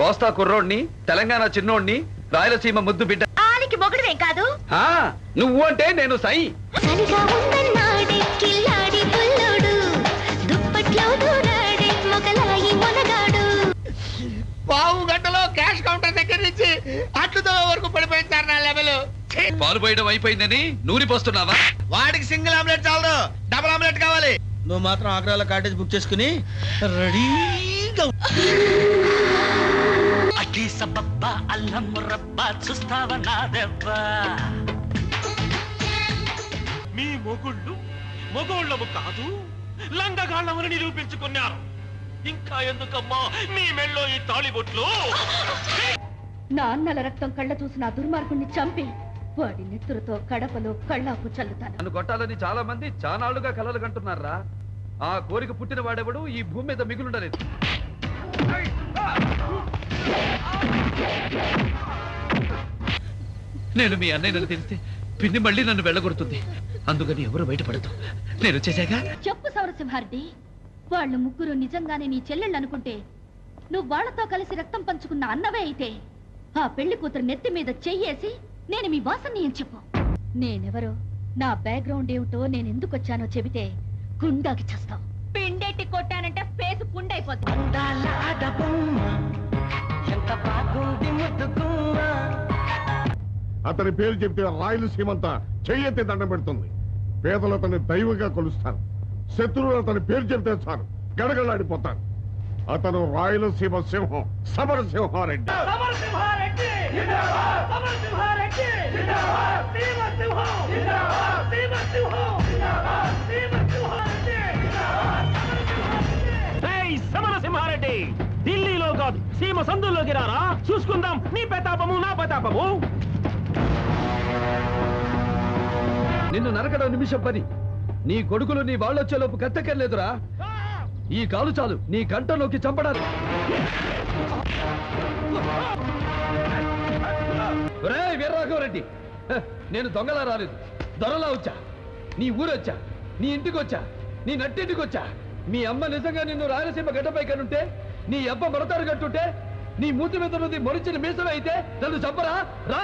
కోస్తా కుర్రోడ్ని, తెలంగాణ చిన్నోడ్ని, రాయలసీమ ముద్దు బిడ్డ. ఆలికి మొగుడువేం కాదు. నువ్వు అంటే నేను సై. పావు గంటలో క్యాష్ కౌంటర్ దగ్గర నుంచి అట్లుతో వరకు పడిపోయింది సార్ నా లెవెల్. పాలు పోయడం అయిపోయిందని నూనె పోస్తున్నావా? వాడికి సింగిల్ ఆమ్లెట్ చాలదు, డబుల్ ఆమ్లెట్ కావాలి. నువ్వు మాత్రం ఆగ్రాలో కాటేజ్ బుక్ చేసుకుని రెడీగా అడ్డీ సబ్బబ్బా అల్లం మురబ్బా చూస్తావా నాదెవ్వా. మీ మొగోళ్ళము కాదు, లంగగాళ్ళమని నిరూపించుకున్నారు. ఇంకా ఎందుకమ్మా మీ మెళ్ళో ఈ తాళిబొట్లు? నాన్నల రక్తం కళ్ళ చూసిన దుర్మార్గుణ్ణి చంపి వాడి నెత్తురుతో కడపలో కళ్ళాపు చల్లుతాను. నన్ను కొట్టాలని చాలా మంది చానాళ్లుగా కలలు కంటున్నారా. ఆ కోరిక పుట్టిన వాడెవడు ఈ భూమి మీద మిగులుండలేదు. నేను మీ అన్నయ్యను తెలిస్తే పిన్ని మళ్ళీ నన్ను వెళ్ళగొడుతుంది. అందుకని ఎవరు బయటపడదు. నేను వచ్చేసాగా. చెప్పు సమరసింహారెడ్డి, వాళ్ళు ముగ్గురు నిజంగానే నీ చెల్లెళ్ళు అనుకుంటే నువ్వు వాళ్లతో కలిసి రక్తం పంచుకున్న అన్నవే అయితే ఆ పెళ్లి కూతురు నెత్తి మీద చెయ్యేసి నేను మీ బాసన్ని అని చెప్పు. నేనెవరో, నా బ్యాక్గ్రౌండ్ ఏమిటో, నేను ఎందుకు వచ్చానో చెబితే గుండాకి చేస్తావు. పిండెట్టి కొట్టానంటే ఫేసు పుండైపోతుంది. అతని పేరు చెప్తే రాయలసీమంతా చెయ్యెత్తి దండం పెడుతుంది. పేదలు అతన్ని దైవంగా కొలుస్తారు. శత్రువులు అతని పేరు చెప్తే చాలు గడగలాడిపోతారు. అతను రాయలసీమ సింహం, సమరసింహారెడ్డి. సమరసింహారెడ్డి ఢిల్లీలో కాదు, సీమ సందుల్లోకి రారా, చూసుకుందాం నీ ప్రతాపము నా ప్రతాపము. నిన్ను నరకడం నిమిషం పని. నీ కొడుకులు నీ వాళ్ళొచ్చేలోపు కత్తెక్కర్లేదురా. ఈ కాలు చాలు నీ కంటలోకి చంపడాలి. వీర్రాఘవరెడ్డి, నేను దొంగలా రాలేదు, దొరలా వచ్చా. నీ ఊరొచ్చా, నీ ఇంటికి వచ్చా, నీ నట్టింటికి వచ్చా. మీ అమ్మ నిజంగా నిన్ను రాయలసీమ గడ్డపై కనుంటే, నీ అబ్బ మరతారు కట్టుంటే, నీ మూతి మీద నుండి మొరిచిన మీసమే అయితే నన్ను చంపరా రా.